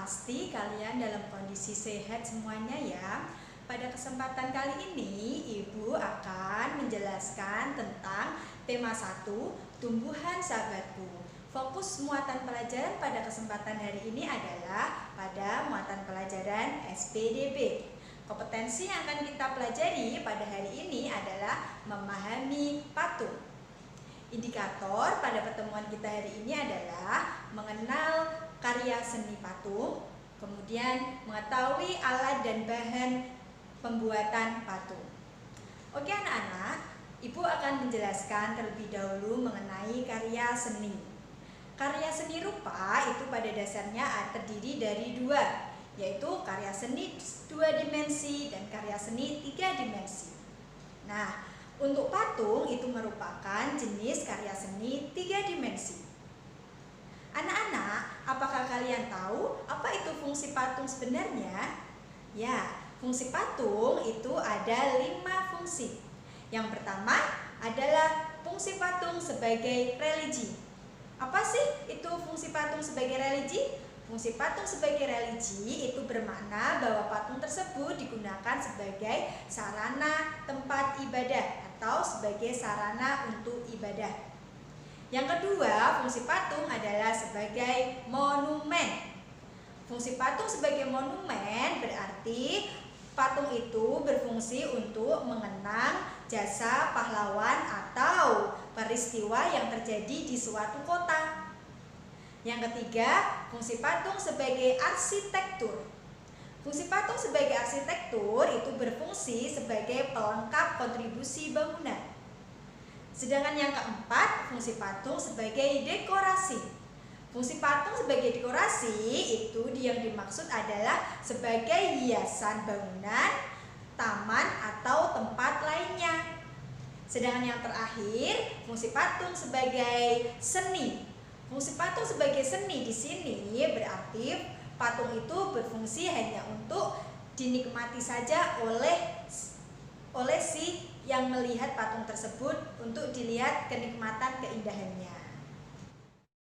pasti kalian dalam kondisi sehat semuanya ya. Pada kesempatan kali ini, Ibu akan menjelaskan tentang tema 1, tumbuhan sahabatku. Fokus muatan pelajaran pada kesempatan hari ini adalah pada muatan pelajaran SPDB. Kompetensi yang akan kita pelajari pada hari ini adalah memahami patung. Indikator pada pertemuan kita hari ini adalah mengenal karya seni patung, kemudian mengetahui alat dan bahan pembuatan patung. Oke anak-anak, Ibu akan menjelaskan terlebih dahulu mengenai karya seni. Karya seni rupa itu pada dasarnya terdiri dari dua, yaitu karya seni 2 dimensi dan karya seni 3 dimensi. Nah, untuk patung itu merupakan jenis karya seni 3 dimensi. Anak-anak, apakah kalian tahu apa itu fungsi patung sebenarnya? Ya, fungsi patung itu ada 5 fungsi. Yang pertama adalah fungsi patung sebagai religi. Apa sih itu fungsi patung sebagai religi? Fungsi patung sebagai religi itu bermakna bahwa patung tersebut digunakan sebagai sarana tempat ibadah atau sebagai sarana untuk ibadah. Yang kedua, fungsi patung adalah sebagai monumen. Fungsi patung sebagai monumen berarti patung itu berfungsi untuk mengenang jasa pahlawan atau peristiwa yang terjadi di suatu kota. Yang ketiga, fungsi patung sebagai arsitektur. Fungsi patung sebagai arsitektur itu berfungsi sebagai pelengkap kontribusi bangunan. Sedangkan yang keempat, fungsi patung sebagai dekorasi. Fungsi patung sebagai dekorasi itu yang dimaksud adalah sebagai hiasan bangunan, taman atau tempat lainnya. Sedangkan yang terakhir, fungsi patung sebagai seni. Fungsi patung sebagai seni di sini berarti patung itu berfungsi hanya untuk dinikmati saja oleh si yang melihat patung tersebut untuk dilihat kenikmatan keindahannya.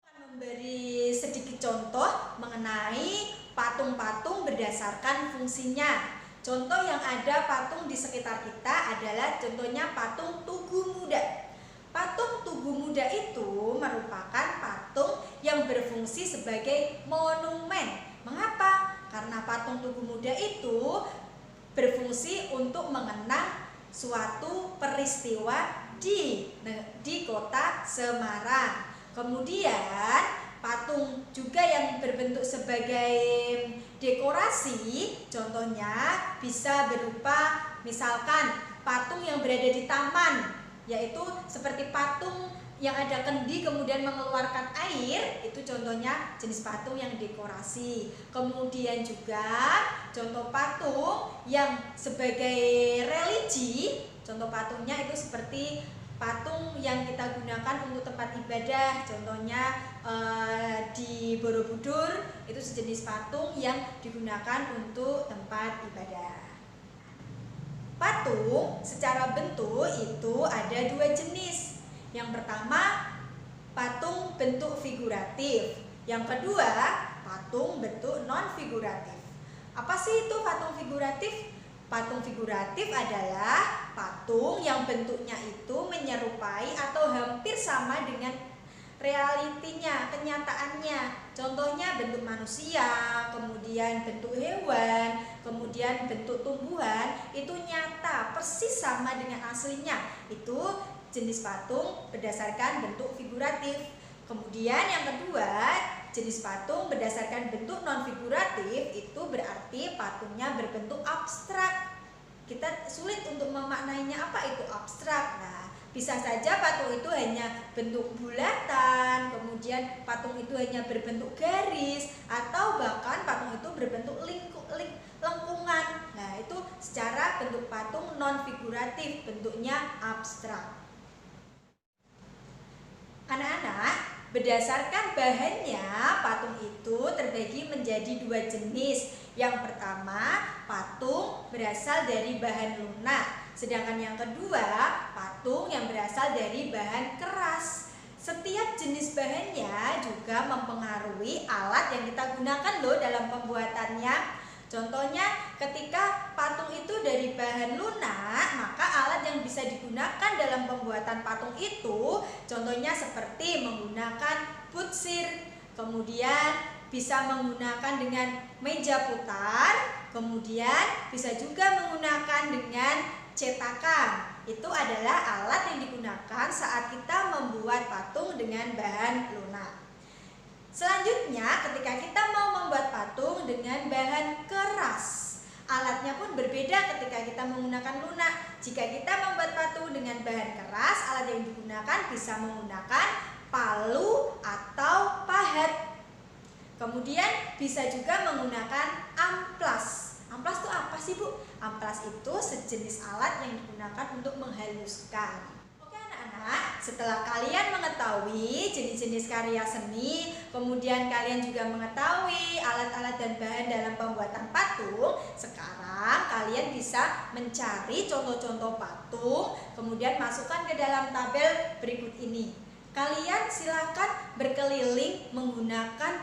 Akan memberi sedikit contoh mengenai patung-patung berdasarkan fungsinya. Contoh yang ada patung di sekitar kita adalah contohnya patung Tugu Muda. Patung Tugu Muda itu merupakan patung yang berfungsi sebagai monumen. Mengapa? Karena patung Tugu Muda itu berfungsi untuk mengenang suatu peristiwa di kota Semarang. Kemudian patung juga yang berbentuk sebagai dekorasi, contohnya bisa berupa misalkan patung yang berada di taman, yaitu seperti patung yang ada kendi kemudian mengeluarkan air, itu contohnya jenis patung yang dekorasi. Kemudian juga contoh patung yang sebagai religi, contoh patungnya itu seperti patung yang kita gunakan untuk tempat ibadah, contohnya di Borobudur itu sejenis patung yang digunakan untuk tempat ibadah. Patung secara bentuk itu ada 2 jenis. Yang pertama, patung bentuk figuratif. Yang kedua, patung bentuk non-figuratif. Apa sih itu patung figuratif? Patung figuratif adalah patung yang bentuknya itu menyerupai atau hampir sama dengan realitinya, kenyataannya. Contohnya bentuk manusia, kemudian bentuk hewan, kemudian bentuk tumbuhan, itu nyata, persis sama dengan aslinya. Itu jenis patung berdasarkan bentuk figuratif. Kemudian yang kedua, jenis patung berdasarkan bentuk non-figuratif itu berarti patungnya berbentuk abstrak. Kita sulit untuk memaknainya apa itu abstrak. Nah, bisa saja patung itu hanya bentuk bulatan, kemudian patung itu hanya berbentuk garis, atau bahkan patung itu berbentuk lengkungan. Nah, itu secara bentuk patung non-figuratif, bentuknya abstrak. Anak-anak, berdasarkan bahannya, patung itu terbagi menjadi 2 jenis. Yang pertama, patung berasal dari bahan lunak. Sedangkan yang kedua, patung yang berasal dari bahan keras. setiap jenis bahannya juga mempengaruhi alat yang kita gunakan loh dalam pembuatannya. Contohnya ketika patung itu dari bahan lunak, maka alat yang bisa digunakan dalam pembuatan patung itu contohnya seperti menggunakan putsir, kemudian bisa menggunakan dengan meja putar, kemudian bisa juga menggunakan dengan cetakan. Itu adalah alat yang digunakan saat kita membuat patung dengan bahan lunak. Selanjutnya, ketika kita mau membuat patung dengan bahan keras, alatnya pun berbeda ketika kita menggunakan lunak. Jika kita membuat patung dengan bahan keras, alat yang digunakan bisa menggunakan palu atau pahat. Kemudian bisa juga menggunakan amplas. Amplas itu apa sih, Bu? Amplas itu sejenis alat yang digunakan untuk menghaluskan. Setelah kalian mengetahui jenis-jenis karya seni, kemudian kalian juga mengetahui alat-alat dan bahan dalam pembuatan patung, sekarang kalian bisa mencari contoh-contoh patung, kemudian masukkan ke dalam tabel berikut ini. Kalian silakan berkeliling menggunakan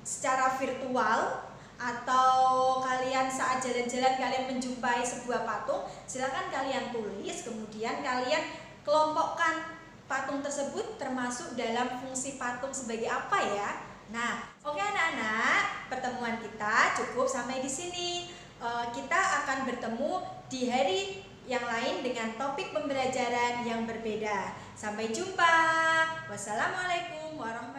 secara virtual, atau kalian saat jalan-jalan kalian menjumpai sebuah patung, silakan kalian tulis, kemudian kalian kelompokkan patung tersebut termasuk dalam fungsi patung sebagai apa ya. Nah, oke anak-anak, pertemuan kita cukup sampai di sini. Kita akan bertemu di hari yang lain dengan topik pembelajaran yang berbeda. Sampai jumpa. Wassalamualaikum warahmatullahi wabarakatuh.